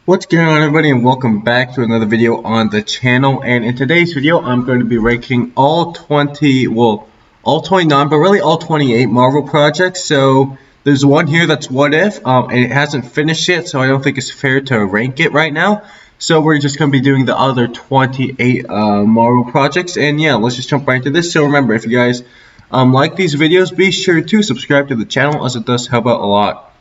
What's going on, everybody, and welcome back to another video on the channel. And in today's video, I'm going to be ranking all 29, but really all 28 Marvel projects. So there's one here that's What If, and it hasn't finished yet, so I don't think it's fair to rank it right now. So we're just going to be doing the other 28 Marvel projects, and yeah, let's just jump right into this. So remember, if you guys like these videos, be sure to subscribe to the channel, as it does help out a lot.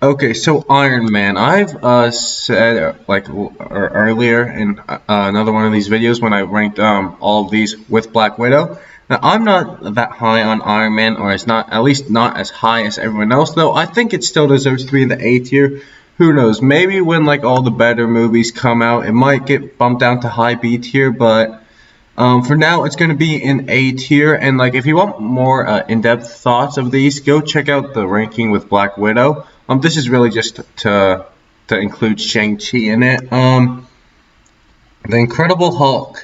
Okay, so Iron Man. I've said earlier in another one of these videos when I ranked all of these with Black Widow. Now I'm not that high on Iron Man, or it's not, at least not as high as everyone else. Though I think it still deserves to be in the A tier. Who knows? Maybe when all the better movies come out, it might get bumped down to high B tier. But for now, it's going to be in A tier. And if you want more in-depth thoughts of these, go check out the ranking with Black Widow. This is really just to include Shang Chi in it. The Incredible Hulk,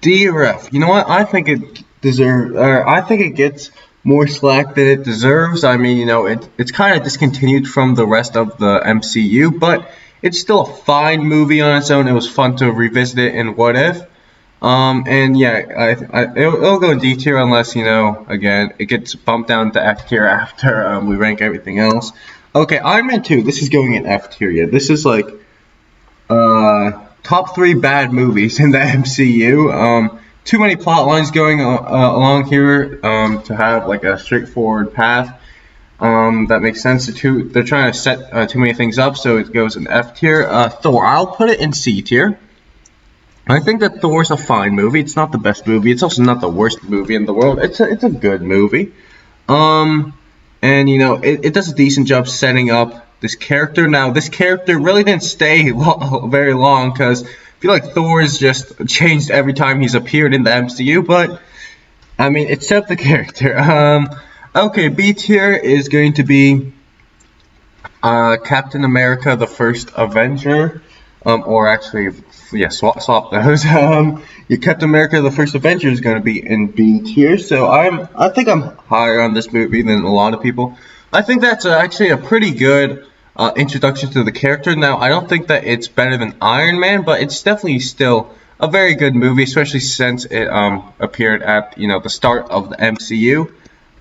DRF. You know what? I think it deserves. I think it gets more slack than it deserves. I mean, it's kind of discontinued from the rest of the MCU, but it's still a fine movie on its own. It was fun to revisit it in What If. And yeah, it'll go in D tier unless, again, it gets bumped down to F tier after we rank everything else. Okay, Iron Man 2, this is going in F tier. Yeah, this is top 3 bad movies in the MCU. Too many plot lines going along here to have a straightforward path. That makes sense. They're trying to set too many things up, so it goes in F tier. Thor, I'll put it in C tier. I think that Thor's a fine movie. It's not the best movie. It's also not the worst movie in the world. It's a good movie. And it does a decent job setting up this character. Now, this character really didn't stay very long, because I feel like Thor's just changed every time he's appeared in the MCU. But I mean, it set up the character. Okay, B tier is going to be Captain America: The First Avenger. Or actually, yeah, swap those. Captain America: The First Avenger is going to be in B tier, so I think I'm higher on this movie than a lot of people. I think that's actually a pretty good introduction to the character. Now, I don't think that it's better than Iron Man, but it's definitely still a very good movie, especially since it appeared at the start of the MCU.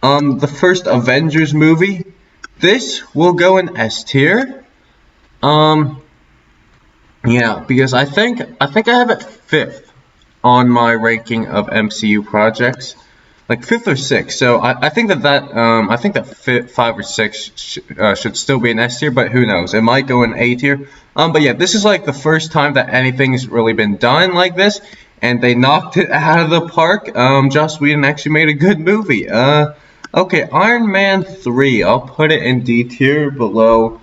The first Avengers movie, this will go in S tier. Yeah, because I think I have it 5th on my ranking of MCU projects, 5th or 6th. So I think that 5 or 6 should still be in S tier, but who knows? It might go in A tier. But yeah, this is the first time that anything's really been done like this, and they knocked it out of the park. Joss Whedon actually made a good movie. Okay, Iron Man 3, I'll put it in D tier below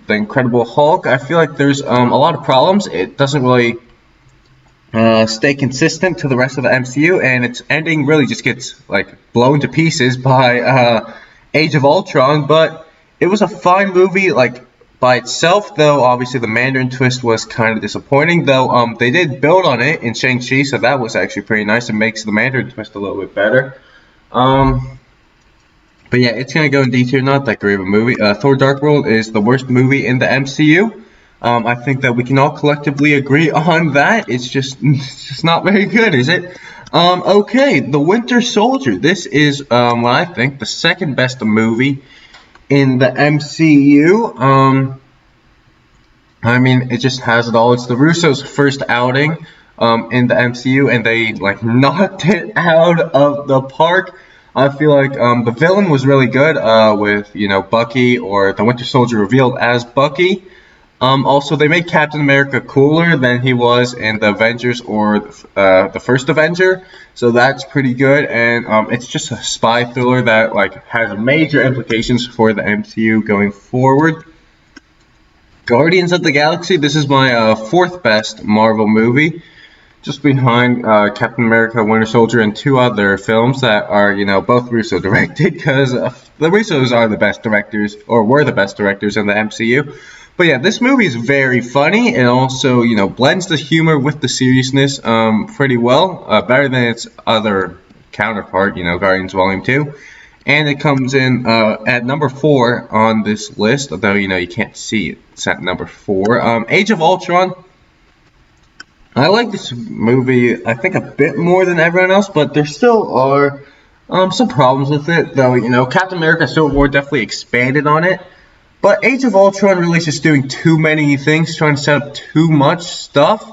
The Incredible Hulk. I feel like there's a lot of problems. It doesn't really stay consistent to the rest of the MCU, and its ending really just gets blown to pieces by Age of Ultron. But it was a fine movie by itself, though obviously the Mandarin twist was kind of disappointing. Though they did build on it in Shang-Chi, so that was actually pretty nice. It makes the Mandarin twist a little bit better. But yeah, it's going to go in D tier, not that great of a movie. Thor Dark World is the worst movie in the MCU. I think that we can all collectively agree on that. It's just not very good, is it? Okay, The Winter Soldier. This is what I think the second best movie in the MCU. I mean, it just has it all. It's the Russo's first outing in the MCU, and they knocked it out of the park. I feel like the villain was really good with, Bucky, or the Winter Soldier revealed as Bucky. Also, they made Captain America cooler than he was in the Avengers or the first Avenger. So that's pretty good. And it's just a spy thriller that has major implications for the MCU going forward. Guardians of the Galaxy. This is my 4th best Marvel movie, just behind Captain America, Winter Soldier, and 2 other films that are, both Russo directed, because the Russos are the best directors, or were the best directors in the MCU. But yeah, this movie is very funny, and also, blends the humor with the seriousness pretty well, better than its other counterpart, Guardians Volume 2. And it comes in at number 4 on this list, although you can't see it. It's at number 4. Age of Ultron. I like this movie, I think, a bit more than everyone else, but there still are some problems with it. Though, Captain America Civil War definitely expanded on it. But Age of Ultron really is just doing too many things, trying to set up too much stuff.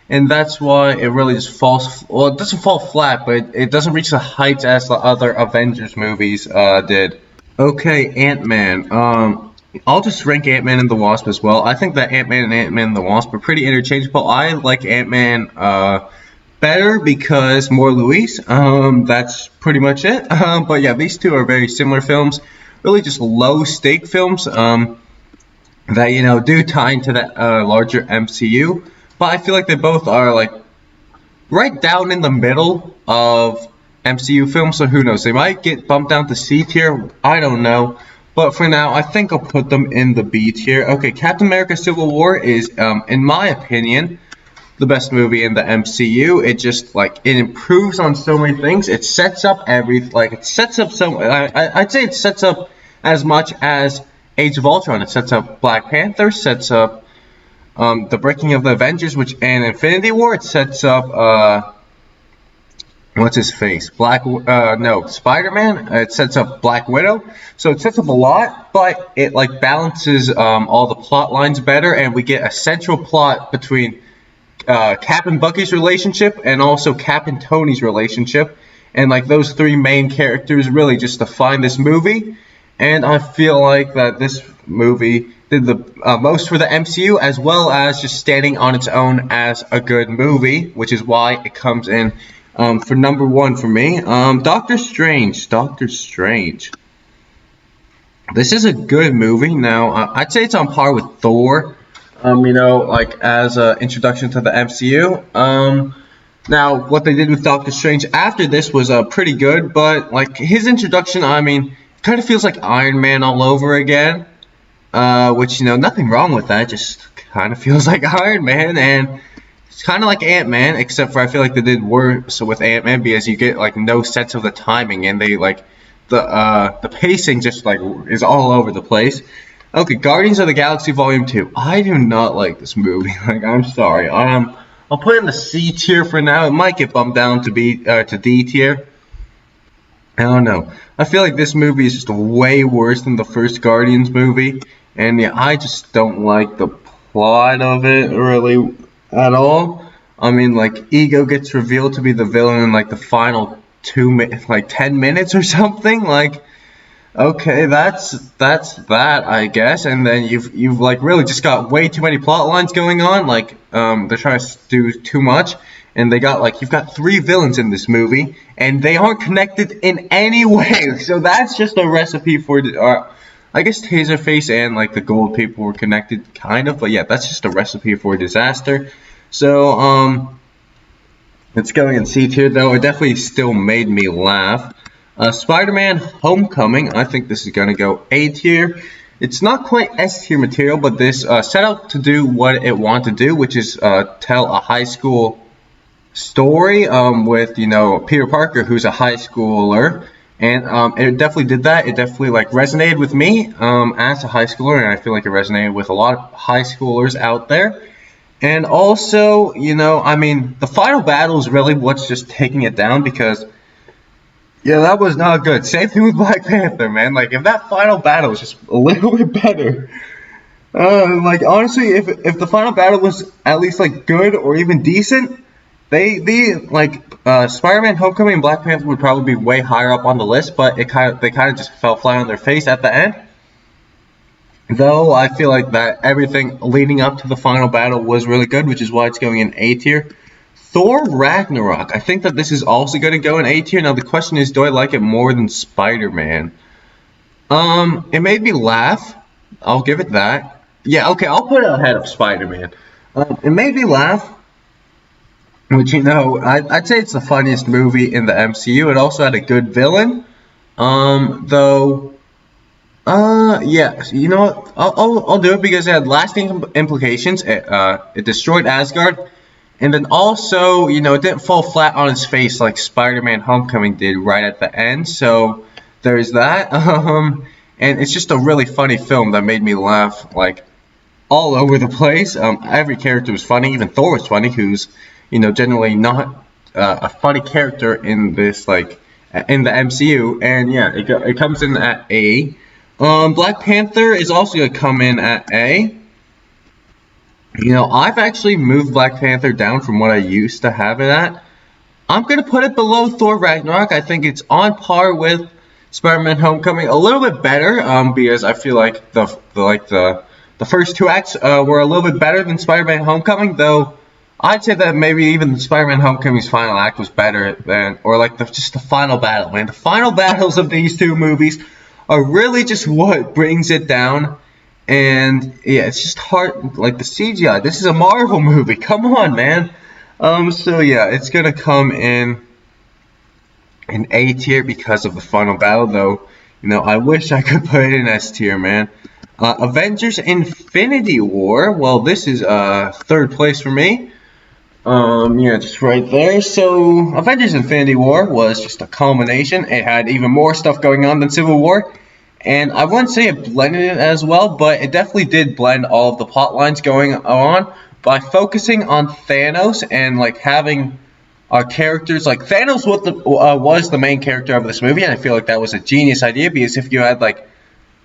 And that's why it really just falls, well, it doesn't fall flat, but it doesn't reach the heights as the other Avengers movies did. Okay, Ant-Man. I'll just rank Ant-Man and the Wasp as well. I think that Ant-Man and Ant-Man and the Wasp are pretty interchangeable. I like Ant-Man better because more Luis. That's pretty much it. But yeah, these two are very similar films. Really just low-stake films that, do tie into that larger MCU. But I feel like they both are, like, right down in the middle of MCU films, so who knows? They might get bumped down to C tier, I don't know. But for now, I think I'll put them in the B tier. Okay, Captain America Civil War is, in my opinion, the best movie in the MCU. It just, it improves on so many things. It sets up I'd say it sets up as much as Age of Ultron. It sets up Black Panther, sets up the breaking of the Avengers, and Infinity War. It sets up what's his face? Spider-Man. It sets up Black Widow. So it sets up a lot, but it balances all the plot lines better, and we get a central plot between Cap and Bucky's relationship, and also Cap and Tony's relationship, and those three main characters really just define this movie. And I feel like that this movie did the most for the MCU, as well as just standing on its own as a good movie, which is why it comes in for number 1 for me. Doctor Strange. This is a good movie. Now, I'd say it's on par with Thor, as an introduction to the MCU. Now, what they did with Doctor Strange after this was pretty good, but, his introduction, kind of feels like Iron Man all over again. Which, nothing wrong with that, just kind of feels like Iron Man, and it's kind of like Ant-Man, except for I feel like they did worse with Ant-Man because you get, no sense of the timing, and they, the pacing just, is all over the place. Okay, Guardians of the Galaxy Volume 2. I do not like this movie, I'm sorry. I'll put it in the C tier for now. It might get bumped down to D tier. I don't know. I feel like this movie is just way worse than the first Guardians movie. And yeah, I just don't like the plot of it really at all. Ego gets revealed to be the villain in the final 10 minutes or something. Okay, that's that, I guess. And then you've really just got way too many plot lines going on. They're trying to do too much. And they got you've got 3 villains in this movie, and they aren't connected in any way. So that's just a recipe for, I guess Taserface and the Gold people were connected, kind of. But yeah, that's just a recipe for disaster. So it's going in C tier, though. It definitely still made me laugh. Spiderman Homecoming. I think this is gonna go A tier. It's not quite S tier material, but this set out to do what it wanted to do, which is tell a high school story with Peter Parker, who's a high schooler, and it definitely did that. It definitely resonated with me as a high schooler, and I feel like it resonated with a lot of high schoolers out there. And also, the final battle is really what's just taking it down, because yeah, that was not good. Same thing with Black Panther, man. If that final battle was just a little bit better. Honestly, if the final battle was at least good or even decent, Spider-Man Homecoming and Black Panther would probably be way higher up on the list, but they kind of just fell flat on their face at the end. Though I feel like that everything leading up to the final battle was really good, which is why it's going in A tier. Thor Ragnarok. I think that this is also going to go in A tier. Now the question is, do I like it more than Spider-Man? It made me laugh. I'll give it that. Yeah, okay, I'll put it ahead of Spider-Man. It made me laugh. Which, I'd say it's the funniest movie in the MCU. It also had a good villain. Yeah, you know what? I'll do it because it had lasting implications. It destroyed Asgard. And then also, it didn't fall flat on its face like Spider-Man Homecoming did right at the end. So there's that. And it's just a really funny film that made me laugh like all over the place. Every character was funny. Even Thor was funny, who's generally not a funny character in this in the MCU. And yeah, it comes in at A. Black Panther is also gonna come in at A. I've actually moved Black Panther down from what I used to have it at. I'm gonna put it below Thor Ragnarok. I think it's on par with Spiderman Homecoming, a little bit better, because I feel like the first two acts were a little bit better than Spider-Man Homecoming, though I'd say that maybe even Spider-Man Homecoming's final act was better than, or just the final battle, man. The final battles of these two movies are really just what brings it down, and yeah, it's just hard, like the CGI. This is a Marvel movie, come on, man. So yeah, it's gonna come in A tier because of the final battle, though. I wish I could put it in S tier, man. Avengers Infinity War. Well, this is third place for me. Yeah, just right there. So, Avengers Infinity War was just a culmination. It had even more stuff going on than Civil War. And I wouldn't say it blended it as well, but it definitely did blend all of the plot lines going on by focusing on Thanos and having our characters, Thanos was the main character of this movie, and I feel like that was a genius idea, because if you had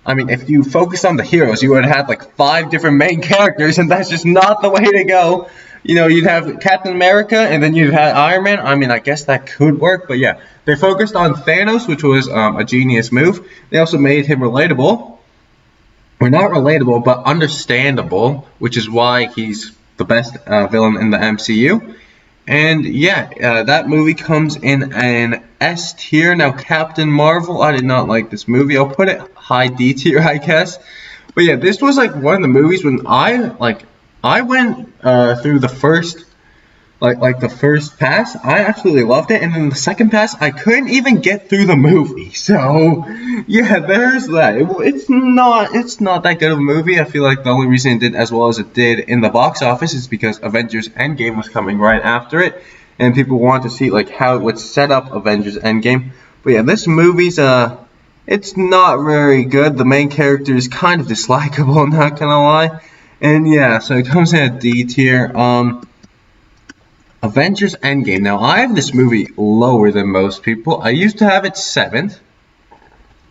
if you focused on the heroes, you would have had 5 different main characters, and that's just not the way to go. You'd have Captain America, and then you'd have Iron Man. I guess that could work, but yeah, they focused on Thanos, which was a genius move. They also made him relatable, or not relatable, but understandable, which is why he's the best villain in the MCU. And yeah, that movie comes in an S tier. Now, Captain Marvel, I did not like this movie. I'll put it high D tier, I guess. But yeah, this was one of the movies when I went through the first the first pass. I absolutely loved it, and then the second pass, I couldn't even get through the movie. So yeah, there's that. It's not that good of a movie. I feel like the only reason it did as well as it did in the box office is because Avengers End Game was coming right after it, and people wanted to see how it would set up Avengers End Game. But yeah, this movie's it's not very good. The main character is kind of dislikable, not gonna lie. And yeah, so it comes in at D tier. Avengers Endgame. Now, I have this movie lower than most people. I used to have it 7th.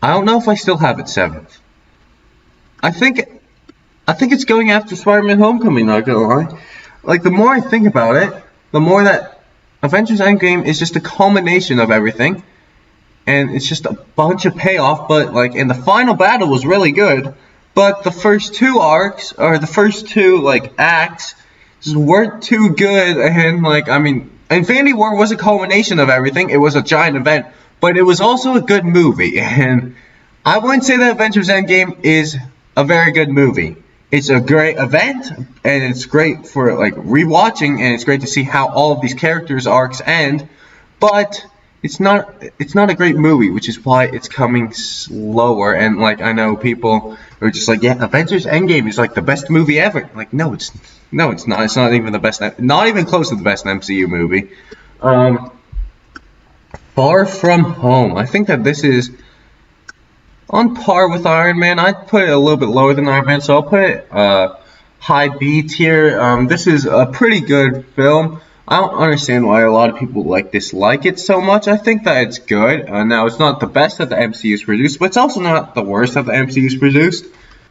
I don't know if I still have it 7th. I think it's going after Spider-Man Homecoming, not gonna lie. The more I think about it, the more that Avengers Endgame is just a culmination of everything. And it's just a bunch of payoff, but and the final battle was really good. But the first 2 arcs, or the first 2 acts, just weren't too good. And Infinity War was a culmination of everything. It was a giant event, but it was also a good movie. And I wouldn't say that Avengers Endgame is a very good movie. It's a great event, and it's great for rewatching, and it's great to see how all of these characters' arcs end. But it's not a great movie, which is why it's coming slower. And I know people are just yeah, Avengers Endgame is the best movie ever. No, it's not. It's not even the best. Not even close to the best MCU movie. Far From Home. I think that this is on par with Iron Man. I'd put it a little bit lower than Iron Man, so I'll put it high B tier. This is a pretty good film. I don't understand why a lot of people dislike it so much. I think that it's good. Now, it's not the best that the MCU's produced, but it's also not the worst that the MCU's produced.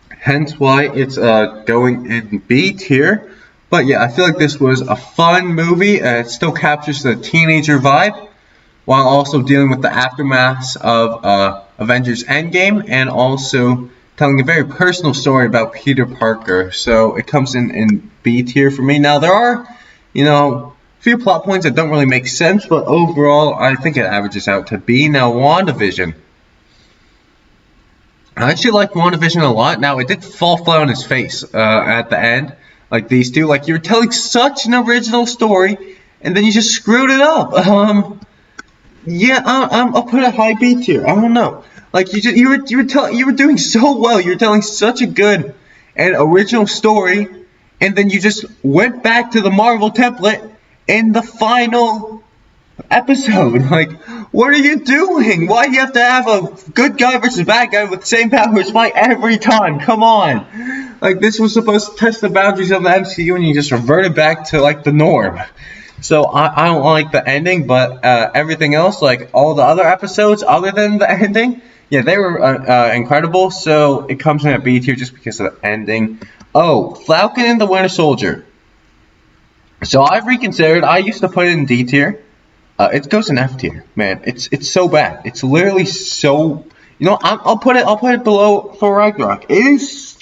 Hence why it's going in B tier. But yeah, I feel like this was a fun movie. It still captures the teenager vibe, while also dealing with the aftermath of Avengers Endgame, and also telling a very personal story about Peter Parker. So it comes in B tier for me. Now, there are, few plot points that don't really make sense, but overall, I think it averages out to B. Now, WandaVision. I actually like WandaVision a lot. Now, it did fall flat on his face at the end. These two. You're telling such an original story, and then you just screwed it up. Yeah, I'll put a high B tier. I don't know. You were doing so well. You were telling such a good and original story, and then you just went back to the Marvel template in the final episode. Like, what are you doing? Why do you have to have a good guy versus bad guy with the same powers fight every time? Come on. Like, this was supposed to test the boundaries of the MCU, and you just reverted back to, like, the norm. So I don't like the ending, but everything else, like all the other episodes other than the ending, yeah, they were incredible. So it comes in at B tier just because of the ending. Oh, Falcon and the Winter Soldier. So I've reconsidered. I used to put it in D tier. It goes in F tier, man. It's so bad. It's literally so. I'll put it below Thor Ragnarok. It is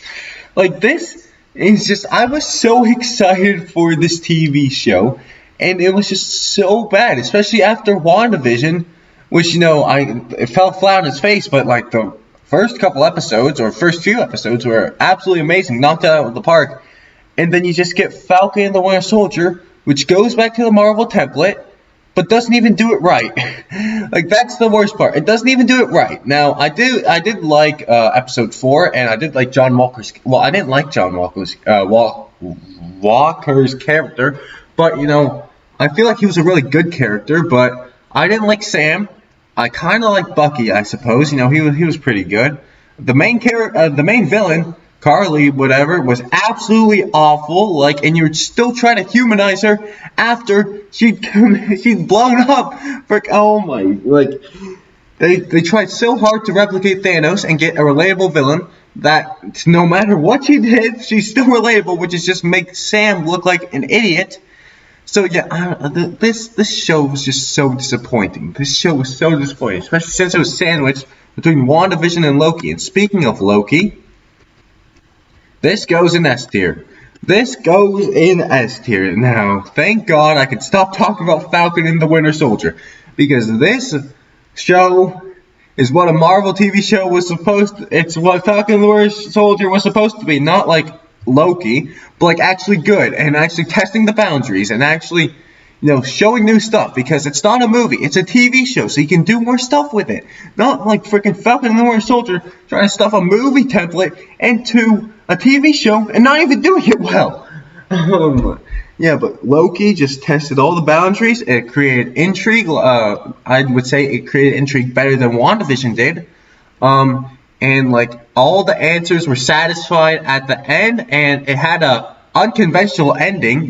like this. Is just I was so excited for this TV show, and it was just so bad, especially after WandaVision, which it fell flat on its face. But like the first couple episodes or first few episodes were absolutely amazing, knocked it out of the park, and then you just get Falcon and the Winter Soldier, which goes back to the Marvel template, but doesn't even do it right. Like that's the worst part. It doesn't even do it right. Now I did like episode 4, and I did like John Walker's. Well, I didn't like John Walker's Walker's character, but I feel like he was a really good character. But I didn't like Sam. I kind of like Bucky, I suppose. He was pretty good. The main villain, Carly, whatever, was absolutely awful. Like, and you're still trying to humanize her after she'd blown up. Oh my, like, they tried so hard to replicate Thanos and get a relatable villain that no matter what she did, she's still relatable, which is just make Sam look like an idiot. So yeah, this show was just so disappointing. This show was so disappointing, especially since it was sandwiched between WandaVision and Loki. And speaking of Loki, this goes in S tier. This goes in S tier. Now, thank God I can stop talking about Falcon and the Winter Soldier, because this show is what a Marvel TV show was supposed to. It's what Falcon and the Winter Soldier was supposed to be, not like Loki, but like actually good and actually testing the boundaries and actually showing new stuff, because it's not a movie, it's a TV show, so you can do more stuff with it. Not like freaking Falcon and the Winter Soldier trying to stuff a movie template into a TV show and not even doing it well. Yeah, but Loki just tested all the boundaries. It created intrigue. I would say it created intrigue better than WandaVision did. And like all the answers were satisfied at the end, and it had a unconventional ending,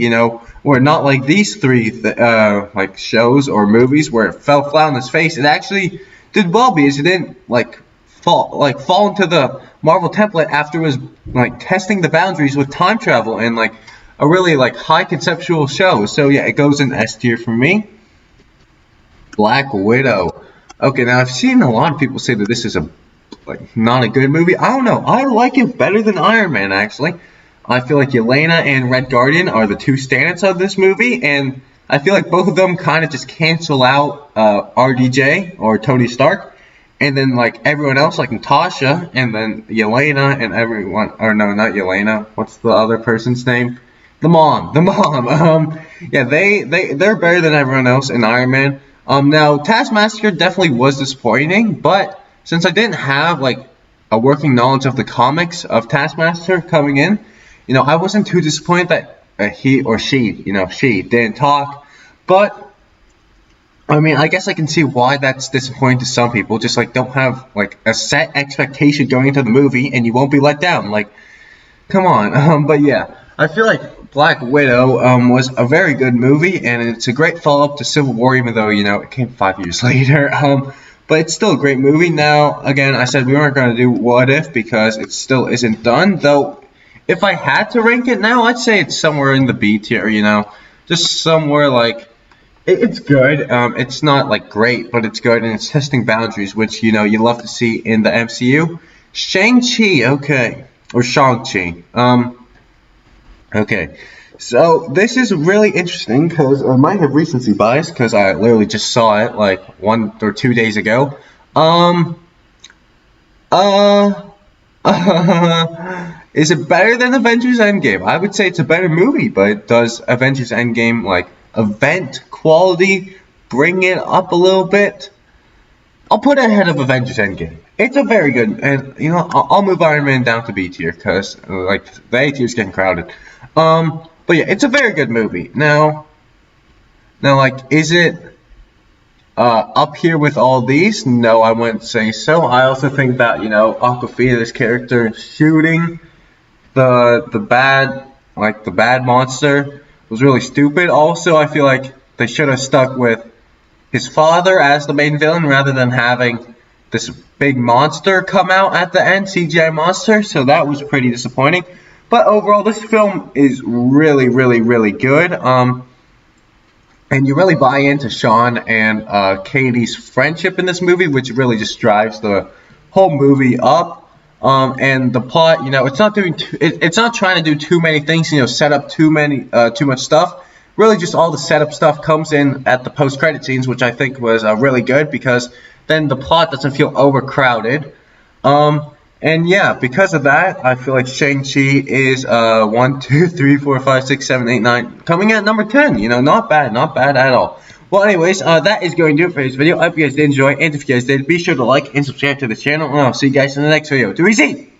where not like these three like shows or movies where it fell flat on its face. It actually did well because it didn't fall into the Marvel template after it was like testing the boundaries with time travel and like a really like high conceptual show. So yeah, it goes in S tier for me. Black Widow. Okay, now I've seen a lot of people say that this is not a good movie. I don't know. I like it better than Iron Man, actually. I feel like Yelena and Red Guardian are the two standouts of this movie, and I feel like both of them kind of just cancel out RDJ or Tony Stark, and then like everyone else, like Natasha, and then Yelena and everyone. Or no, not Yelena. What's the other person's name? The mom. Yeah, they're better than everyone else in Iron Man. Now Taskmaster definitely was disappointing, but since I didn't have like a working knowledge of the comics of Taskmaster coming in, I wasn't too disappointed that he or she didn't talk. But I mean, I guess I can see why that's disappointing to some people. Just like don't have like a set expectation going into the movie, and you won't be let down. Like, come on. But yeah, I feel like Black Widow was a very good movie, and it's a great follow-up to Civil War, even though it came 5 years later. But it's still a great movie. Now, again, I said we weren't going to do What If because it still isn't done. Though, if I had to rank it now, I'd say it's somewhere in the B tier, just somewhere like it's good. It's not like great, but it's good, and it's testing boundaries, which you love to see in the MCU. Shang Chi, okay, or Shang Chi. Okay. So this is really interesting because I might have recency bias because I literally just saw it like 1 or 2 days ago. Is it better than Avengers End Game? I would say it's a better movie, but does Avengers End Game like event quality bring it up a little bit? I'll put it ahead of Avengers End Game. It's a very good, and I'll move Iron Man down to B tier because like the A tier is getting crowded. But yeah, it's a very good movie. Now, like, is it up here with all these? No, I wouldn't say so. I also think that, you know, Awkwafina's character shooting the bad monster was really stupid. Also, I feel like they should have stuck with his father as the main villain rather than having this big monster come out at the end, CGI monster. So that was pretty disappointing. But overall, this film is really, really, really good. And you really buy into Sean and Katie's friendship in this movie, which really just drives the whole movie up. And the plot, you know, it's not trying to do too many things, you know, set up too much stuff. Really, just all the setup stuff comes in at the post-credit scenes, which I think was really good because then the plot doesn't feel overcrowded. And yeah, because of that, I feel like Shang-Chi is 1, 2, 3, 4, 5, 6, 7, 8, 9, coming at number 10. You know, not bad at all. Well, anyways, that is going to do it for this video. I hope you guys did enjoy, and if you guys did, be sure to like and subscribe to the channel, and I'll see you guys in the next video. Too easy!